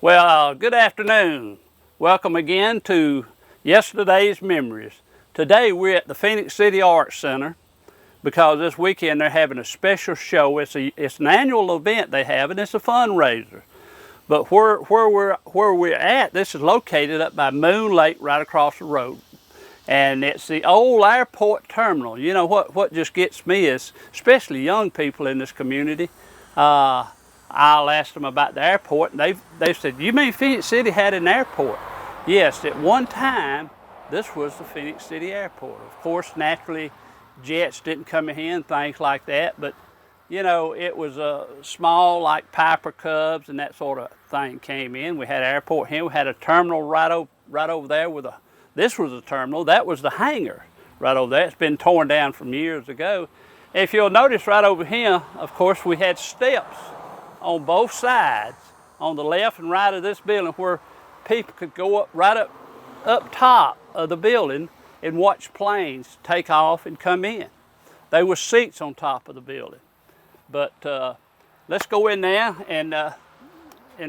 Well, good afternoon. Welcome again to Yesterday's Memories. Today we're at the Phenix City Arts Center because this weekend they're having a special show. It's an annual event they have, and it's a fundraiser. But where we're at, this is located up by Moon Lake, right across the road. And it's the old airport terminal. You know what just gets me is, especially young people in this community, I'll ask them about the airport, and they said, "You mean Phenix City had an airport?" Yes, at one time, this was the Phenix City Airport. Of course, naturally, jets didn't come in, things like that, but you know, it was a small, like Piper Cubs and that sort of thing came in. We had an airport here. We had a terminal right over there with this was a terminal. That was the hangar right over there. It's been torn down from years ago. If you'll notice right over here, of course, we had steps on both sides, on the left and right of this building, where people could go up top of the building and watch planes take off and come in. There were seats on top of the building. But let's go in there and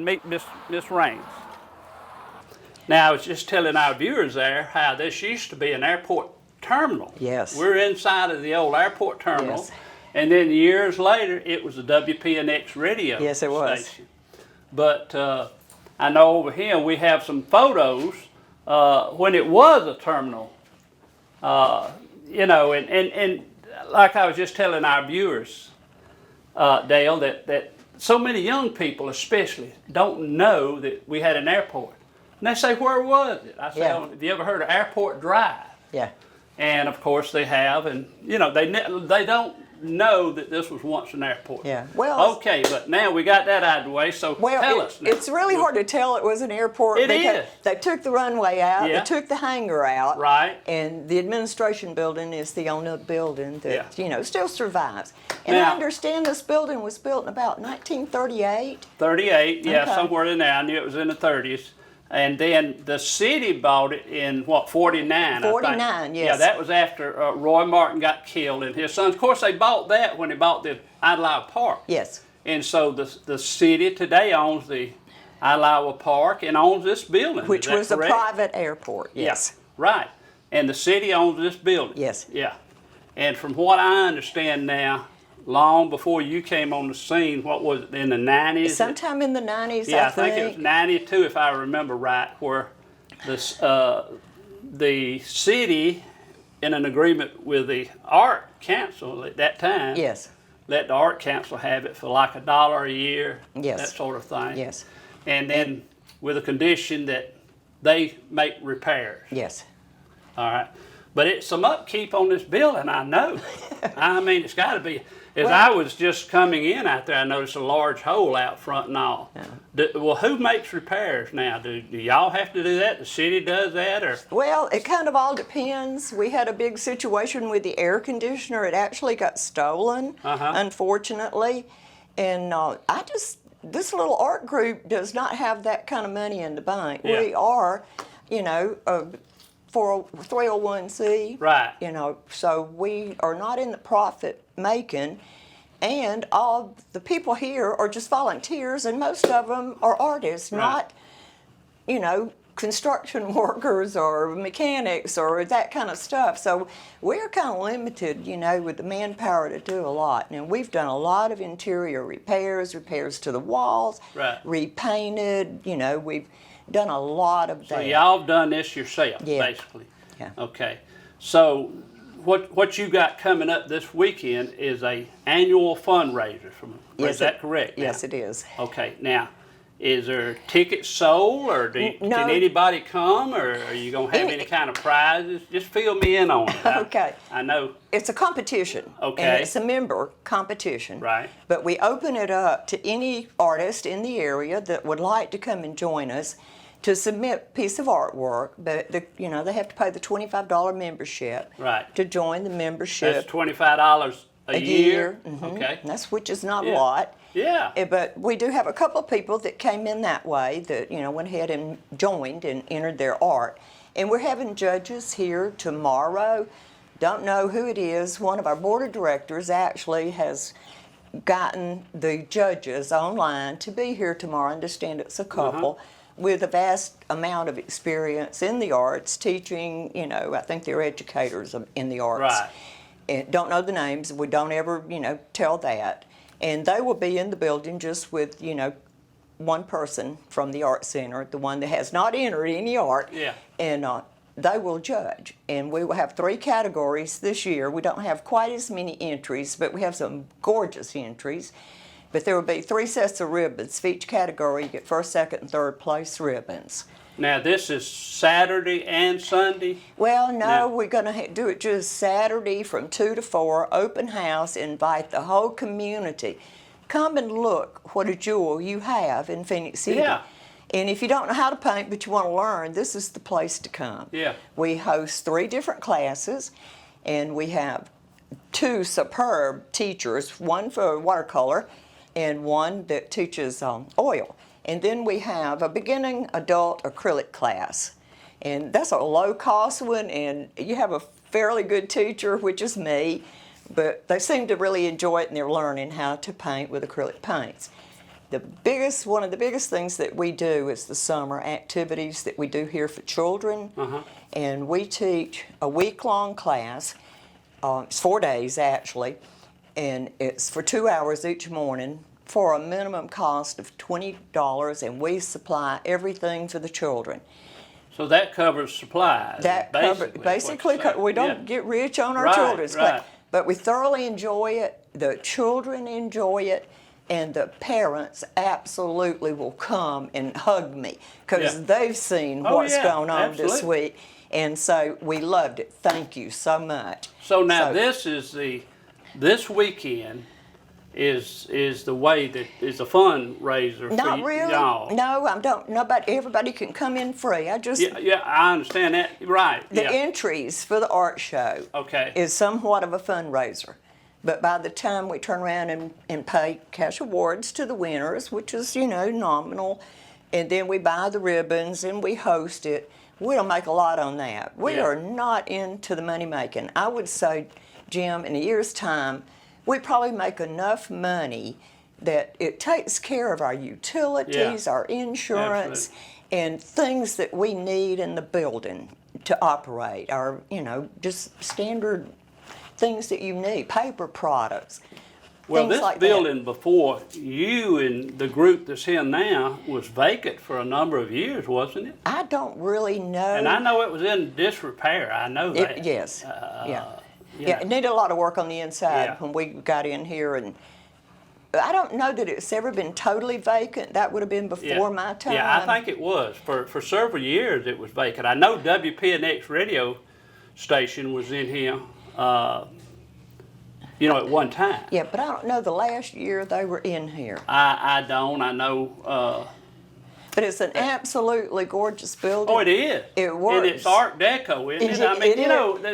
meet Miss Raines. Now, I was just telling our viewers there how this used to be an airport terminal. Yes. We're inside of the old airport terminal. Yes. And then years later, it was a WPNX radio Yes, it was. station. But I know over here we have some photos when it was a terminal. You know, and like I was just telling our viewers, Dale, that so many young people especially don't know that we had an airport. And they say, "Where was it?" I say, Yeah. "Have you ever heard of Airport Drive?" Yeah. And of course they have, and you know, they don't know that this was once an airport. Yeah. Well. Okay, but now we got that out of the way, so tell us now. It's really hard to tell it was an airport. It because is. They took the runway out. Yeah. They took the hangar out. Right. And the administration building is the only building that still survives. And Now, I understand this building was built in about 1938. 38, yeah, Okay. somewhere in there. I knew it was in the 30s. And then the city bought it in, what, 49, I think. 49, yes. Yeah, that was after Roy Martin got killed and his sons. Of course, they bought that when they bought the Idlewild Park. Yes. And so the city today owns the Idlewild Park and owns this building. Which was a private airport. Yes. Yeah, right. And the city owns this building. Yes. Yeah. And from what I understand now, long before you came on the scene, what was it, in the 90s? Sometime in the 90s, Yeah, I think. it was 92, if I remember right, where the city, in an agreement with the Art Council at that time, Yes. let the Art Council have it for like $1 a year, Yes. that sort of thing. Yes. And then with a condition that they make repairs. Yes. All right. But it's some upkeep on this building, I know. I mean, it's got to be. As I was just coming in out there, I noticed a large hole out front and all. Yeah. Well, who makes repairs now? Do y'all have to do that? The city does that? Or? Well, it kind of all depends. We had a big situation with the air conditioner. It actually got stolen, unfortunately. And this little art group does not have that kind of money in the bank. Yeah. We are, for 301c. Right. So we are not in the profit making, and all the people here are just volunteers, and most of them are artists, Right. not, construction workers or mechanics or that kind of stuff. So we're kind of limited, with the manpower to do a lot. And we've done a lot of interior repairs to the walls, Right. repainted, we've done a lot of that. So y'all done this yourself, Yeah. basically? Yeah. Okay. So what you got coming up this weekend is a annual fundraiser. Is that correct? Yes, it is. Okay. Now, is there tickets sold, or can anybody come, or are you going to have any kind of prizes? Just fill me in on it. Okay. I know. It's a competition. Okay. And it's a member competition. Right. But we open it up to any artist in the area that would like to come and join us to submit a piece of artwork. But they have to pay the $25 membership. Right. To join the membership. That's $25 a year. Mhm. Okay. And which is not a Yeah. lot. Yeah. But we do have a couple of people that came in that way that, went ahead and joined and entered their art. And we're having judges here tomorrow. Don't know who it is. One of our board of directors actually has gotten the judges online to be here tomorrow. I understand it's a couple with a vast amount of experience in the arts, teaching, I think they're educators in the arts. Right. And don't know the names. We don't ever, tell that. And they will be in the building just with, one person from the art center, the one that has not entered any art. Yeah. And they will judge. And we will have 3 categories this year. We don't have quite as many entries, but we have some gorgeous entries. But there will be 3 sets of ribbons. For each category, you get first, second, and third place ribbons. Now, this is Saturday and Sunday? Well, no, we're going to do it just Saturday from 2 to 4, open house, invite the whole community. Come and look what a jewel you have in Phenix City. Yeah. And if you don't know how to paint but you want to learn, this is the place to come. Yeah. We host 3 different classes, and we have 2 superb teachers, one for watercolor and one that teaches oil. And then we have a beginning adult acrylic class. And that's a low-cost one, and you have a fairly good teacher, which is me, but they seem to really enjoy it, and they're learning how to paint with acrylic paints. One of the biggest things that we do is the summer activities that we do here for children. And we teach a week-long class. It's 4 days, actually, and it's for 2 hours each morning for a minimum cost of $20, and we supply everything for the children. So that covers supplies. That basically we don't get rich on our children's class, but we thoroughly enjoy it. The children enjoy it, and the parents absolutely will come and hug me because they've seen what's going on this week, and so we loved it. Thank you so much. So now this weekend is the way that is a fundraiser Not for really. y'all. No, I don't. Everybody can come in free. I just I understand that. Right. the entries for the art show is somewhat of a fundraiser, but by the time we turn around and pay cash awards to the winners, which is nominal, and then we buy the ribbons and we host it, we don't make a lot on that. We are not into the money making. I would say, Jim, in a year's time, we probably make enough money that it takes care of our utilities, our insurance, and things that we need in the building to operate, our, just standard things that you need, paper products. Well, this building before you and the group that's here now was vacant for a number of years, wasn't it? I don't really know. And I know it was in disrepair. I know that. Yes. It needed a lot of work on the inside when we got in here, and I don't know that it's ever been totally vacant. That would have been before my time. Yeah, I think it was. For several years it was vacant. I know WPNX radio station was in here, at one time. Yeah, but I don't know the last year they were in here. I don't. I know. But it's an absolutely gorgeous building. Oh, it is. It works. And it's Art Deco, isn't it? I mean,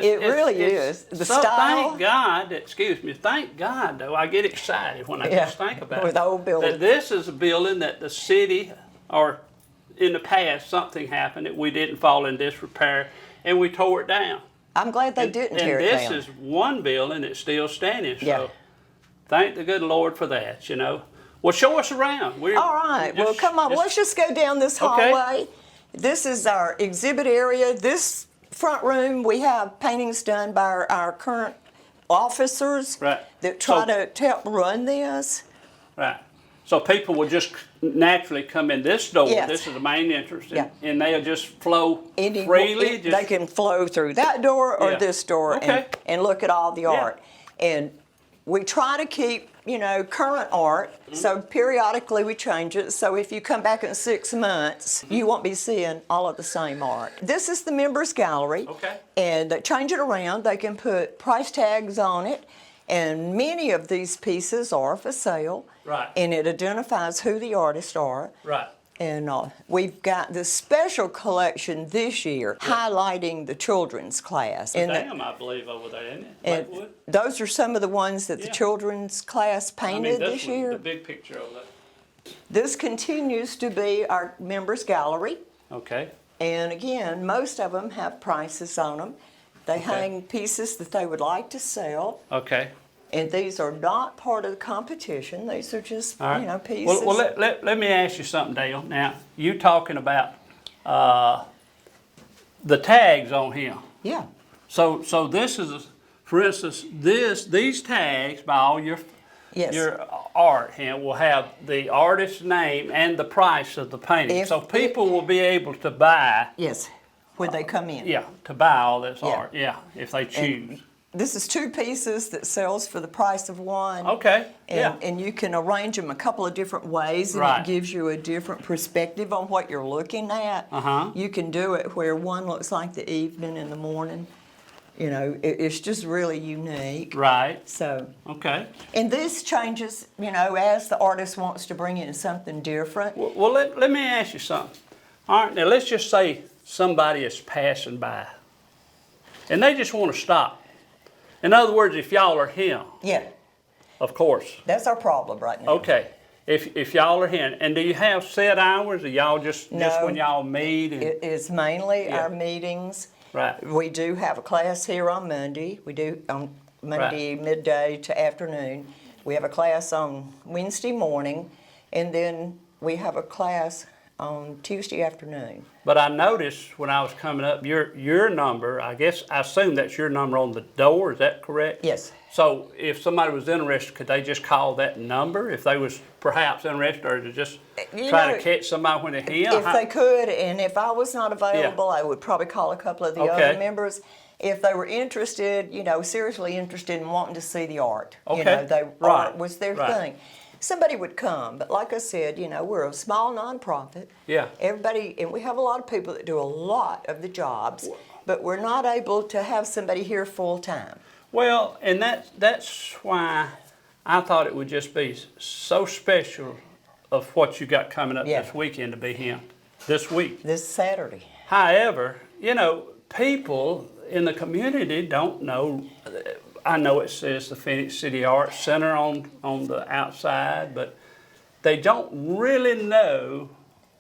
it really is. The style. Thank God, thank God, though, I get excited when I just think about with old buildings. That this is a building that the city, or in the past, something happened that we didn't fall in disrepair, and we tore it down. I'm glad they didn't tear it down. And this is one building that's still standing, so thank the good Lord for that, Well, show us around. All right. Well, come on. Let's just go down this hallway. This is our exhibit area. This front room, we have paintings done by our current officers that try to help run this. Right. So people will just naturally come in this door. Yes. This is the main entrance, and they'll just flow freely. They can flow through that door or this door and look at all the art. And we try to keep current art, so periodically we change it. So if you come back in 6 months, you won't be seeing all of the same art. This is the members gallery, and they change it around. They can put price tags on it, and many of these pieces are for sale. And it identifies who the artists are. And we've got this special collection this year highlighting the children's class. And I believe, over there, isn't it? And those are some of the ones that the children's class painted this year. The big picture of that. This continues to be our members gallery. And again, most of them have prices on them. They hang pieces that they would like to sell. And these are not part of the competition. These are just, All right. you know, pieces. Well, let me ask you something, Dale. Now, you talking about the tags on him. Yeah. So this is, for instance, these tags by all your Yes. your art here will have the artist's name and the price of the painting. So people will be able to buy. Yes, when they come in. Yeah, to buy all this Yeah. art. Yeah, if they choose. This is 2 pieces that sells for the price of 1. Okay. Yeah. And you can arrange them a couple of different ways, and Right. it gives you a different perspective on what you're looking at. Uh-huh. You can do it where one looks like the evening and the morning. You know, it's just really unique. Right. So, Okay. and this changes, you know, as the artist wants to bring in something different. Well, let me ask you something. All right, now let's just say somebody is passing by and they just want to stop. In other words, if y'all are him, Yeah, of course. that's our problem right now. Okay. If y'all are him, and do you have set hours or y'all just No. when y'all meet? And, It is mainly Yeah. our meetings. right. We do have a class here on Monday. We do on Monday midday to afternoon. We have a class on Wednesday morning, and then we have a class on Tuesday afternoon. But I noticed when I was coming up, your number, I assume that's your number on the door, is that correct? Yes. So if somebody was interested, could they just call that number if they was perhaps interested, or to just You try know, to catch somebody when they're here? If they could, and if I was not available, I would probably call a couple of the Okay. other members. If they were interested, you know, seriously interested in wanting to see the art, you Okay. know, Right. art was their Right. thing. Somebody would come, but like I said, you know, we're a small nonprofit. Yeah. Everybody, and we have a lot of people that do a lot of the jobs, but we're not able to have somebody here full time. Well, and that's why I thought it would just be so special of what you got coming up Yeah. this weekend to be here this week. This Saturday. However, you know, people in the community don't know. I know it says the Phenix City Arts Center on the outside, but they don't really know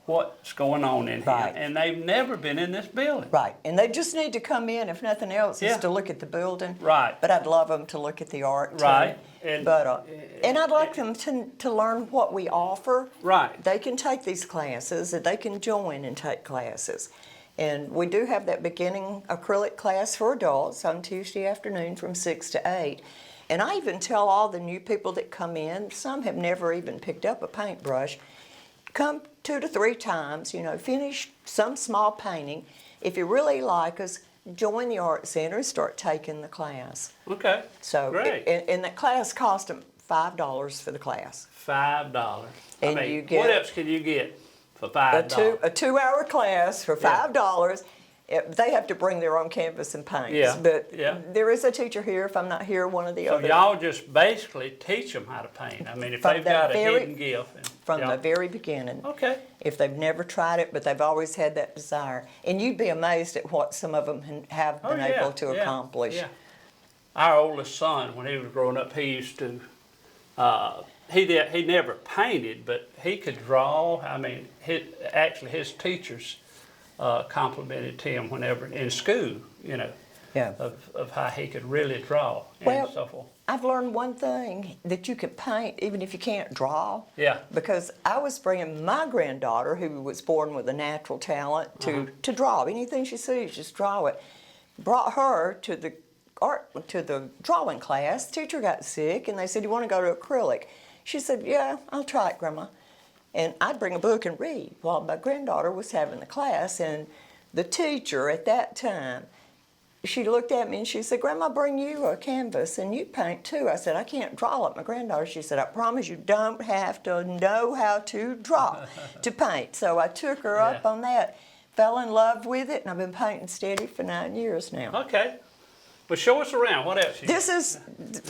what's going on in Right. here. And they've never been in this building. Right, and they just need to come in, if nothing else, Yeah. is to look at the building. Right. But I'd love them to look at the art too. Right. And I'd like them to learn what we offer. Right. They can take these classes, and they can join and take classes. And we do have that beginning acrylic class for adults on Tuesday afternoon from 6 to 8. And I even tell all the new people that come in, some have never even picked up a paintbrush, come 2 to 3 times, you know, finish some small painting. If you really like us, join the art center and start taking the class. Okay. So, great. and that class cost them $5 for the class. $5. And I mean, you get what else can you get for A $5? 2-hour class for Yeah. $5. They have to bring their own canvas and paints. Yeah, But yeah. there is a teacher here. If I'm not here, one of the So other. y'all just basically teach them how to paint. I mean, if From they've the got a very- hidden gift. And From y'all- the very beginning. Okay. If they've never tried it, but they've always had that desire. And you'd be amazed at what some of them have been Oh, yeah, able to yeah, accomplish. Yeah. Our oldest son, when he was growing up, he used to. He never painted, but he could draw. I mean, his teachers complimented him whenever in school. You know, Yeah. of how he could really draw and Well, so forth. I've learned one thing, that you can paint even if you can't draw. Yeah. Because I was bringing my granddaughter, who was born with a natural talent, to draw. Anything she sees, just draw it. Brought her to the drawing class. Teacher got sick, and they said, "You want to go to acrylic?" She said, "Yeah, I'll try it, Grandma." And I'd bring a book and read while my granddaughter was having the class. And the teacher at that time, she looked at me and she said, "Grandma, bring you a canvas and you paint too." I said, "I can't draw like my granddaughter." She said, "I promise you don't have to know how to draw to paint." So I took her up on that, fell in love with it, and I've been painting steady for 9 years now. Okay. Well, show us around. What else? This is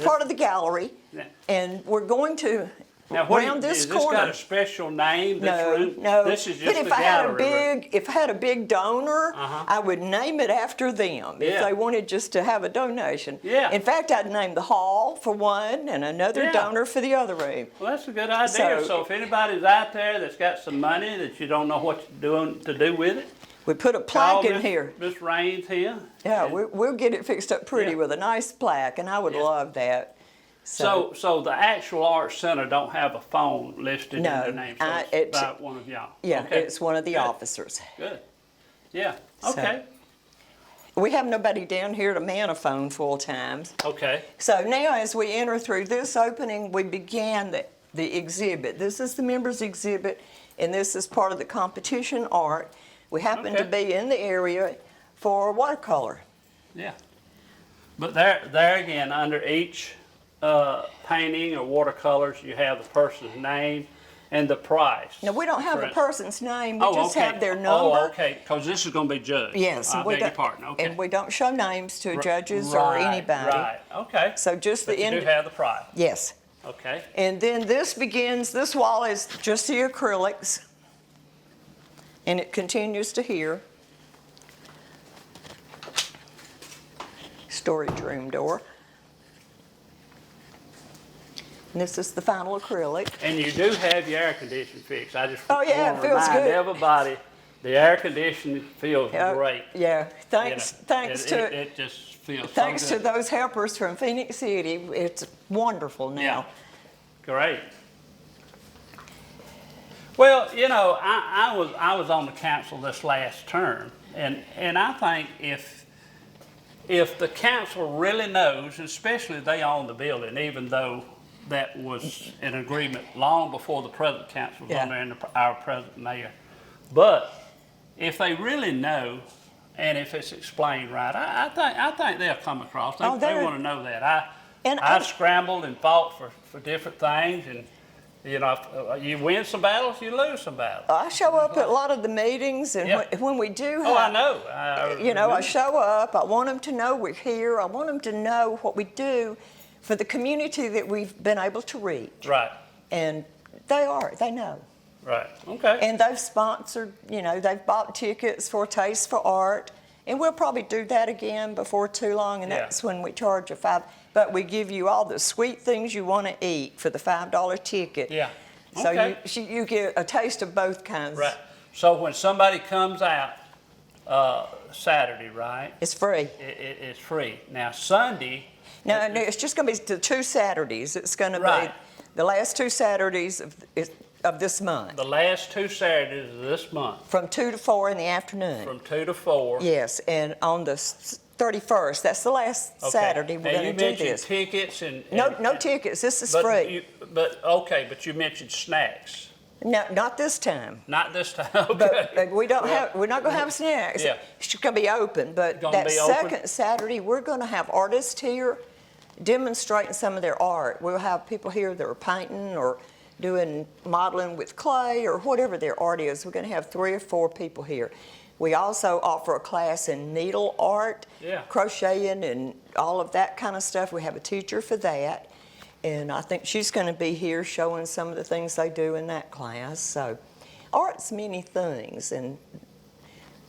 part of the gallery, Yeah. and we're going to Now, what round this is this corner. got a special name? This No, room? no. This is just but if the I had a gallery room. if I had a big donor, Uh-huh. I would name it after them. If Yeah. they wanted just to have a donation. Yeah. In fact, I'd name the hall for one and another Yeah. donor for the other room. Well, that's a good idea. So if anybody's out there that's got some money that you don't know what to do with it, We put a call plaque in here. Miss Raines here. Yeah, And- we'll get it fixed up pretty Yeah. with a nice plaque, and I would Yeah. love that. So the actual art center don't have a phone listed in their name, so it's about one of y'all. Yeah, Okay. it's one of the officers. Good. Yeah. Okay. So, we have nobody down here to man a phone full time. Okay. So now as we enter through this opening, we began the exhibit. This is the members exhibit, and this is part of the competition art. We happen to be in the area for watercolor. Yeah. But there again, under each painting or watercolors, you have the person's name and the price. Now, we don't have a person's name, we just have their number. Oh, okay, because this is going to be judged. Yes. I beg your pardon, okay. And we don't show names to judges or anybody. Right, okay. So just but the you do have the price. Yes. Okay. And then this wall is just the acrylics, and it continues to here. Storage room door. And this is the final acrylic. And you do have your air conditioning fixed. I just want to it feels remind good. everybody, the air conditioning feels great. Yeah, thanks It just feels thanks so to good. those helpers from Phenix City. It's wonderful now. Yeah. Great. Well, you know, I was on the council this last term, and I think if the council really knows, especially they own the building, even though that was an agreement long before the present council was on there and our present mayor. But if they really know, and if it's explained right, I think they'll come across. They want to know that. I scrambled and fought for different things, and you know, you win some battles, you lose some battles. I show up at a lot of the meetings, and when we do have, I know. I show up. I want them to know we're here. I want them to know what we do for the community that we've been able to reach. Right. And they know. Right, okay. And they've sponsored, they've bought tickets for Taste for Art, and we'll probably do that again before too long, and that's when we charge a $5. But we give you all the sweet things you want to eat for the $5 ticket. Yeah. Okay. So you get a taste of both kinds. Right. So when somebody comes out Saturday, right? It's free. It's free. Now Sunday. No, it's just going to be the 2 Saturdays. It's going to be the last 2 Saturdays of this month. The last 2 Saturdays of this month. From 2 to 4 in the afternoon. From 2 to 4. Yes, and on the 31st, that's the last Saturday we're going to do this. You mentioned tickets and no tickets. This is free. But you mentioned snacks. No, not this time. Not this time. Okay. But we're not going to have snacks. Yeah. It's just going to be open. But that second Saturday, we're going to have artists here demonstrating some of their art. We'll have people here that are painting or doing modeling with clay or whatever their art is. We're going to have 3 or 4 people here. We also offer a class in needle art, crocheting, and all of that kind of stuff. We have a teacher for that. And I think she's going to be here showing some of the things they do in that class. So art's many things, and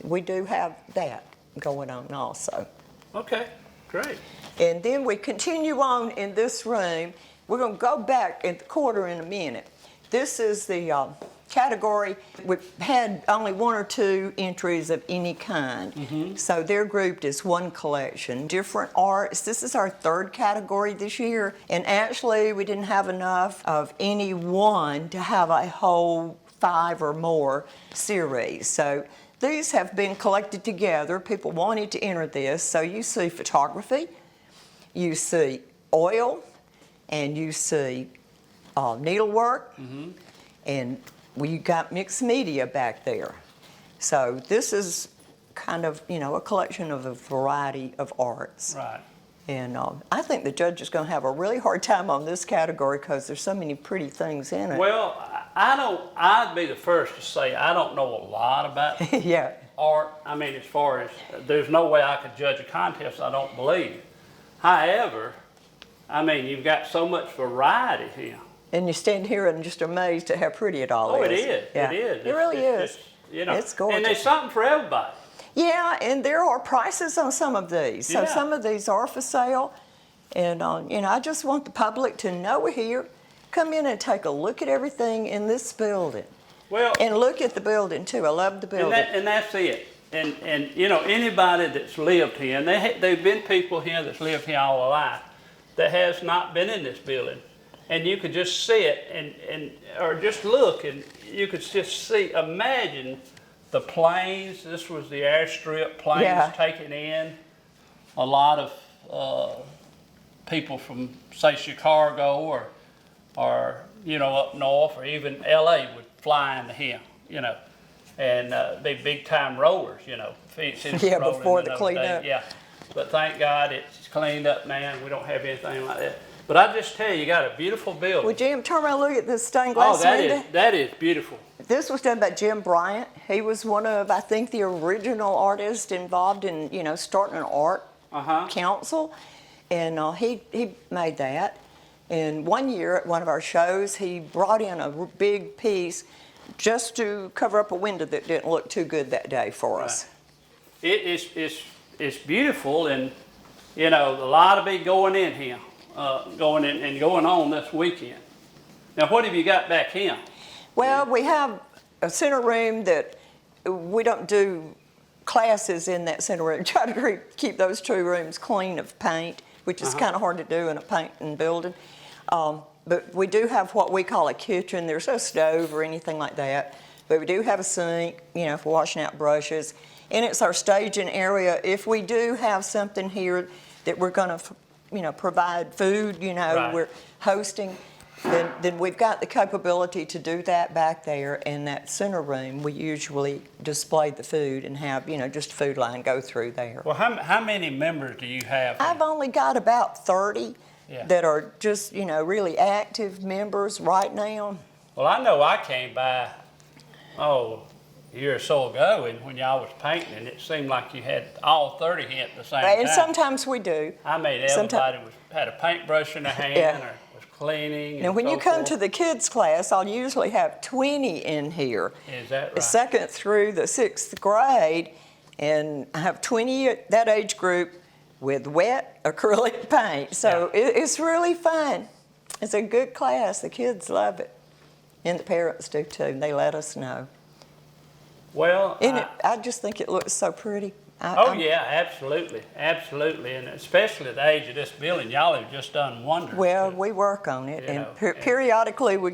we do have that going on also. Okay, great. And then we continue on in this room. We're going to go back at the quarter in a minute. This is the category. We've had only 1 or 2 entries of any kind. So they're grouped as one collection. Different arts. This is our 3rd category this year. And actually, we didn't have enough of any one to have a whole 5 or more series. So these have been collected together. People wanted to enter this. So you see photography, you see oil, and you see needlework, and we got mixed media back there. So this is kind of, a collection of a variety of arts. Right. And I think the judge is going to have a really hard time on this category because there's so many pretty things in it. Well, I'd be the first to say I don't know a lot about art. I mean, as far as, there's no way I could judge a contest, I don't believe. However, I mean, you've got so much variety here. And you stand here and just amazed at how pretty it all is. Oh, it is. Yeah. It is. It really is. It's gorgeous. And there's something for everybody. Yeah, and there are prices on some of these. So some of these are for sale. And, I just want the public to know we're here. Come in and take a look at everything in this building. Well, and look at the building, too. I love the building. And that's it. And anybody that's lived here, and there've been people here that's lived here all their life, that has not been in this building. And you could just see it or just look, and you could just see, imagine the planes. This was the airstrip, planes taking in a lot of people from, say, Chicago or you know, up north, or even LA would fly into here, you know, and be big time rollers, you know. Yeah, before the cleanup. Yeah, but thank God it's cleaned up now, and we don't have anything like that. But I just tell you, you got a beautiful building. Well, Jim, turn around and look at this stained glass window. That is beautiful. This was done by Jim Bryant. He was one of, I think, the original artists involved in, you know, starting an art council, and he made that. And one year at one of our shows, he brought in a big piece just to cover up a window that didn't look too good that day for us. It's beautiful, and you know, a lot of be going in here, going on this weekend. Now, what have you got back here? Well, we have a center room that we don't do classes in that center room. Try to keep those two rooms clean of paint, which is kind of hard to do in a painting building. But we do have what we call a kitchen. There's no stove or anything like that. But we do have a sink, you know, for washing out brushes. And it's our staging area. If we do have something here that we're going to, you know, provide food, you know, we're hosting, then we've got the capability to do that back there. In that center room, we usually display the food and have, you know, just a food line go through there. Well, how many members do you have? I've only got about 30 that are just, you know, really active members right now. Well, I know I came by, a year or so ago, and when y'all was painting, and it seemed like you had all 30 here at the same time. And sometimes we do. I made everybody had a paintbrush in their hand or was cleaning. Now, when you come to the kids' class, I'll usually have 20 in here. Is that right? The 2nd through the 6th grade, and I have 20 at that age group with wet acrylic paint. So it's really fun. It's a good class. The kids love it. And the parents do too. They let us know. Well, I just think it looks so pretty. Yeah, absolutely, absolutely, and especially at the age of this building, y'all have just done wonders. Well, we work on it, and periodically we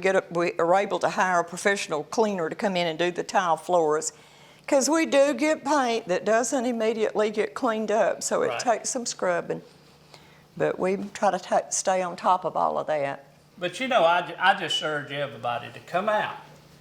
are able to hire a professional cleaner to come in and do the tile floors, because we do get paint that doesn't immediately get cleaned up, so it takes some scrubbing. But we try to stay on top of all of that. But you know, I just urge everybody to come out.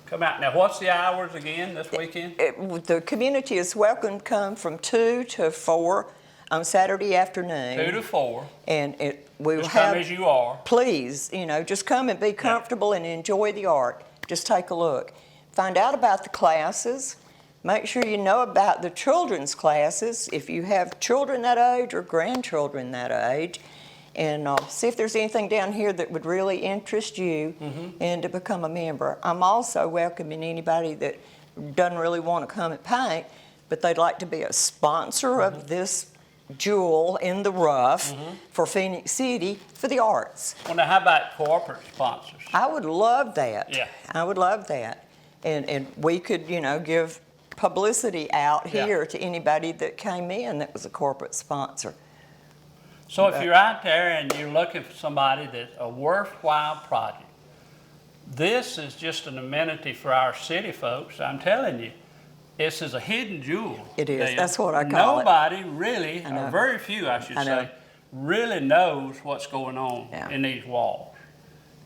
Come out. Now, what's the hours again this weekend? The community is welcome to come from 2 to 4 on Saturday afternoon. 2 to 4. And we will just have, come as you are. Please, you know, just come and be comfortable and enjoy the art. Just take a look. Find out about the classes. Make sure you know about the children's classes if you have children that age or grandchildren that age. And see if there's anything down here that would really interest you and to become a member. I'm also welcoming anybody that doesn't really want to come and paint, but they'd like to be a sponsor of this jewel in the rough for Phenix City for the arts. Well, now, how about corporate sponsors? I would love that. Yeah. I would love that. And we could, you know, give publicity out here to anybody that came in that was a corporate sponsor. So if you're out there and you're looking for somebody that's a worthwhile project, this is just an amenity for our city folks. I'm telling you, this is a hidden jewel. It is. That's what I call it. Nobody really, or very few, I should say, really knows what's going on in these walls.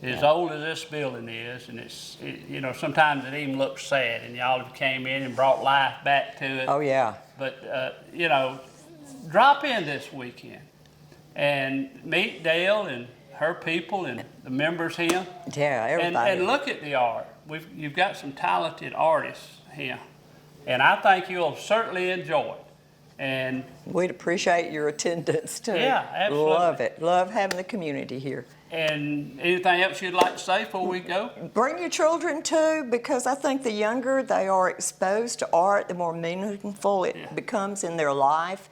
As old as this building is, and you know, sometimes it even looks sad, and y'all have came in and brought life back to it. Oh, yeah. But, you know, drop in this weekend and meet Dale and her people and the members here. Yeah, everybody. And look at the art. You've got some talented artists here, and I think you'll certainly enjoy it. And we'd appreciate your attendance too. Yeah, absolutely. Love it. Love having the community here. And anything else you'd like to say before we go? Bring your children too, because I think the younger they are exposed to art, the more meaningful it becomes in their life.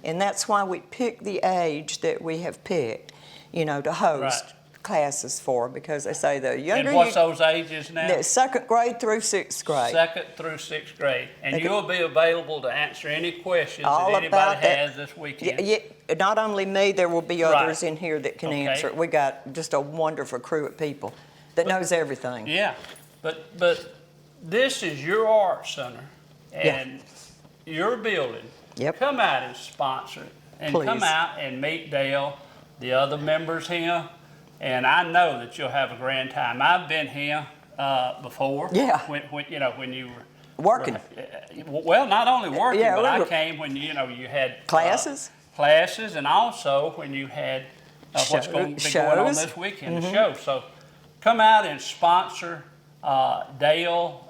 And that's why we pick the age that we have picked, you know, to host. classes for, because they say the And younger what's those ages now? the second grade through sixth grade. Second through sixth grade. And They you'll be available to answer any questions All that anybody about that. has this weekend. Yeah, not only me, there will be others Right. in here that can Okay. answer it. We got just a wonderful crew of people that knows everything. Yeah, but this is your art center and your building. Yep. Come out and sponsor it, and come Please. out and meet Dale, the other members here, and I know that you'll have a grand time. I've been here before. Yeah. When you were Working. well, not only working, Yeah, but we I were- came when you had Classes? classes, and also when you had what's going to be going on Shows. this weekend, the show. So come out and sponsor Dale.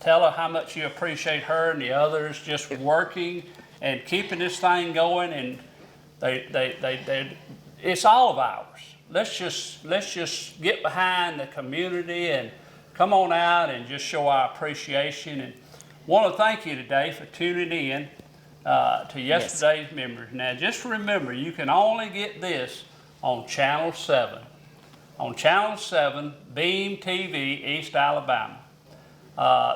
Tell her how much you appreciate her and the others just working and keeping this thing going. And it's all of ours. Let's just get behind the community and come on out and just show our appreciation. And want to thank you today for tuning in to yesterday's members. Now, just remember, you can only get this on Channel 7. On Channel 7, Beam TV, East Alabama.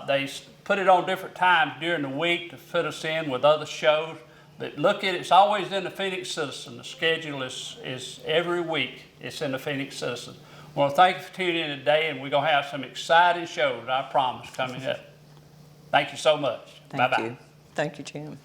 They put it on different times during the week to fit us in with other shows. But look at it, it's always in the Phenix Citizen. The schedule is every week, it's in the Phenix Citizen. I want to thank you for tuning in today, and we're going to have some exciting shows, I promise, coming up. Thank you so much. Thank Bye-bye. you. Thank you, Jim.